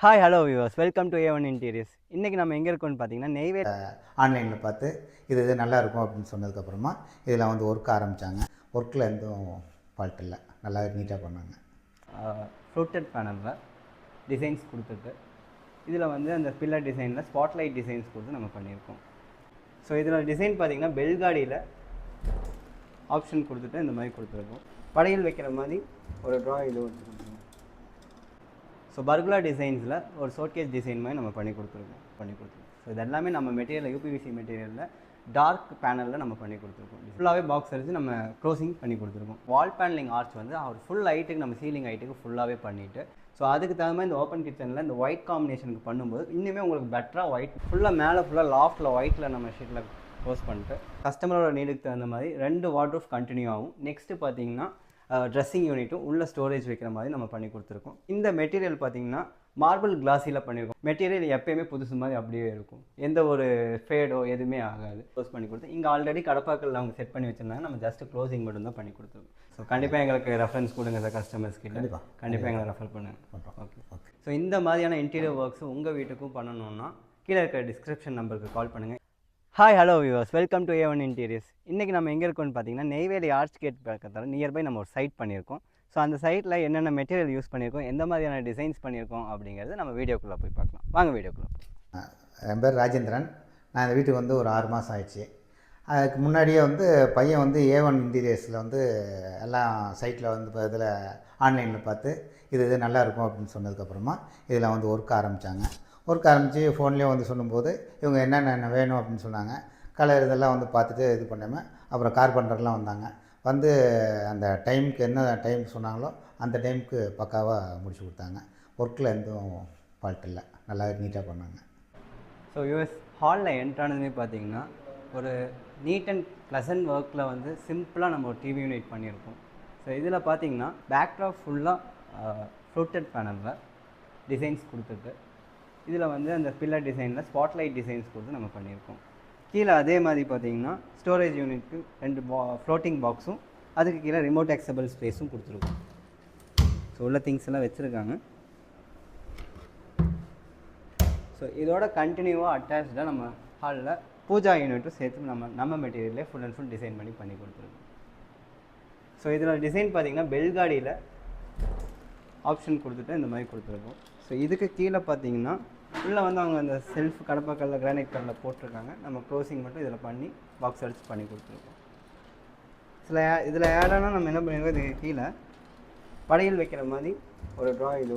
Hi hello viewers, welcome to A1 interiors. இன்றைக்கி நம்ம எங்கே இருக்கோம்னு பார்த்தீங்கன்னா நெய்வேலி ஆன்லைனில் பார்த்து இது நல்லாயிருக்கும் அப்படின்னு சொன்னதுக்கப்புறமா இதில் வந்து ஒர்க் ஆரம்பித்தாங்க. ஒர்க்கில் எதுவும் ஃபால்ட் இல்லை, நல்லா நீட்டாக பண்ணாங்க. ஃப்ளூட்டட் பேனலில் டிசைன்ஸ் கொடுத்துட்டு இதில் வந்து அந்த பில்லர் டிசைனில் ஸ்பாட்லைட் டிசைன்ஸ் கொடுத்து நம்ம பண்ணியிருக்கோம். ஸோ இதில் டிசைன் பார்த்திங்கன்னா பெல்காடியில் ஆப்ஷன் கொடுத்துட்டு இந்த மாதிரி கொடுத்துருக்கோம். படையில் வைக்கிற மாதிரி ஒரு ட்ரா இது கொடுத்துருக்கோம். ஸோ பர்குலா டிசைன்ஸில் ஒரு ஷோகேஸ் டிசைன் மாதிரி நம்ம பண்ணி கொடுத்துருக்கோம். ஸோ இது எல்லாமே நம்ம மெட்டீரியல் யூபிவிசி மெட்டீரியலில் டார்க் பேனலில் நம்ம பண்ணி கொடுத்துருக்கோம். ஃபுல்லாகவே பாக்ஸ் அடித்து நம்ம க்ளோசிங் பண்ணி கொடுத்துருக்கோம். வால் பேனலிங் ஆர்ச் வந்து அவர் ஃபுல் ஹைட்டுக்கு நம்ம சீலிங் ஹைட்டுக்கு ஃபுல்லாகவே பண்ணிவிட்டு, ஸோ அதுக்கு தகுந்த மாதிரி இந்த ஓப்பன் கிச்சனில் இந்த ஒயிட் காம்பினேஷனுக்கு பண்ணும்போது இன்னுமே உங்களுக்கு பெட்டராக ஒயிட் ஃபுல்லாக மேலே ஃபுல்லாக லாஃப்ட்டில் ஒயிட்டில் நம்ம ஷீட்டில் க்ளோஸ் பண்ணிட்டு கஸ்டமரோட நீடுக்கு தகுந்த மாதிரி 2 வார்ட்ரூஃப் கண்டினியூ ஆகும். நெக்ஸ்ட்டு பார்த்தீங்கன்னா ட்ரெஸ்ஸிங் யூனிட்டும் உள்ள ஸ்டோரேஜ் வைக்கிற மாதிரி நம்ம பண்ணி கொடுத்துருக்கோம். இந்த மெட்டீரியல் பார்த்திங்கன்னா மார்பிள் கிளாஸில் பண்ணியிருக்கோம். மெட்டீரியல் எப்போயுமே புதுசு மாதிரி அப்படியே இருக்கும், எந்த ஒரு ஃபேடோ எதுவுமே ஆகாது. க்ளோஸ் பண்ணி கொடுத்து இங்கே ஆல்ரெடி கடப்பாக்கள் அவங்க செட் பண்ணி வச்சுருந்தாங்க, நம்ம ஜஸ்ட் க்ளோசிங் மட்டும் தான் பண்ணி கொடுத்துருக்கோம். ஸோ கண்டிப்பாக எங்களுக்கு ரெஃபரன்ஸ் கொடுங்க சார், கஸ்டமர்ஸ் கிட்ட கண்டிப்பாக எங்களை ரெஃபர் பண்ணுங்கள். ஓகே. ஸோ இந்த மாதிரியான இன்டீரியர் ஒர்க்ஸ் உங்கள் வீட்டுக்கும் பண்ணணுன்னா கீழே இருக்கிற டிஸ்கிரிப்ஷன் நம்பருக்கு கால் பண்ணுங்கள். Hi hello viewers, welcome to A1 interiors. இன்றைக்கி நம்ம எங்கே இருக்கோம்னு பார்த்தீங்கன்னா நெய்வேலி ஆர்ச் கேட் பக்கத்தில் நியர்பை நம்ம ஒரு சைட் பண்ணியிருக்கோம். ஸோ அந்த சைட்டில் என்னென்ன மெட்டீரியல் யூஸ் பண்ணியிருக்கோம், எந்த மாதிரியான டிசைன்ஸ் பண்ணியிருக்கோம் அப்படிங்கிறது நம்ம வீடியோக்குள்ளே போய் பார்க்கலாம். வாங்க வீடியோக்குள்ளே. என் பேர் ராஜேந்திரன். நான் இந்த வீட்டுக்கு வந்து ஒரு 6 மாதம் ஆயிடுச்சு. அதுக்கு முன்னாடியே வந்து பையன் வந்து A1 இன்டீரியர்ஸில் வந்து எல்லாம் சைட்டில் வந்து இப்போ இதில் ஆன்லைனில் பார்த்து இது நல்லாயிருக்கும் அப்படின்னு சொன்னதுக்கப்புறமா இதில் வந்து ஒர்க் ஆரம்பித்தாங்க. ஒர்க் ஆரம்பித்து ஃபோன்லேயே வந்து சொல்லும்போது இவங்க என்னென்ன வேணும் அப்படின்னு சொன்னாங்க. கலர் இதெல்லாம் வந்து பார்த்துட்டு இது பண்ணாமல் அப்புறம் கார்பெண்டர்லாம் வந்தாங்க. வந்து அந்த டைமுக்கு என்ன டைம் சொன்னாங்களோ அந்த டைமுக்கு பக்காவாக முடிச்சு கொடுத்தாங்க. ஒர்க்கில் எதுவும் ஃபால்ட் இல்லை, நல்லா நீட்டாக பண்ணாங்க. ஸோ யூஎஸ் ஹாலில் என்ட்ரானதுமே பார்த்தீங்கன்னா ஒரு நீட் அண்ட் ப்ளசன்ட் ஒர்க்கில் வந்து சிம்பிளாக நம்ம ஒரு டிவி யூனிட் பண்ணியிருக்கோம். ஸோ இதில் பார்த்தீங்கன்னா பேக்ட்ராப் ஃபுல்லாக ஃப்ளூட்டட் பேனலில் டிசைன்ஸ் கொடுத்துட்டு இதில் வந்து அந்த பில்லர் டிசைனில் ஸ்பாட்லைட் டிசைன்ஸ் கொடுத்து நம்ம பண்ணியிருக்கோம். கீழே அதே மாதிரி பார்த்தீங்கன்னா ஸ்டோரேஜ் யூனிட்க்கு 2 ஃப்ளோட்டிங் பாக்ஸும் அதுக்கு கீழே ரிமோட் ஆக்சபிள் ஸ்பேஸும் கொடுத்துருக்கோம். ஸோ உள்ள திங்ஸ் எல்லாம் வச்சுருக்காங்க. ஸோ இதோட கண்டினியூவாக அட்டாச்சாக நம்ம ஹாலில் பூஜா யூனிட்டும் சேர்த்து நம்ம மெட்டீரியலே ஃபுல் அண்ட் ஃபுல் டிசைன் பண்ணி கொடுத்துருக்கோம். ஸோ இதில் டிசைன் பார்த்திங்கன்னா பெல்காடியில் ஆப்ஷன் கொடுத்துட்டு இந்த மாதிரி கொடுத்துருக்கோம். ஸோ இதுக்கு கீழே பார்த்தீங்கன்னா உள்ளே வந்து அவங்க அந்த செல்ஃப் கடப்பாக்கல்ல கிரானைட் கல்லில் போட்டிருக்காங்க. நம்ம க்ளோசிங் மட்டும் இதில் பண்ணி பாக்ஸ் அடிச்சு பண்ணி கொடுத்துருக்கோம். இதில் ஆடானா நம்ம என்ன பண்ணியிருக்கோம், இதுக்கு கீழே படையில் வைக்கிற மாதிரி ஒரு ட்ரா இது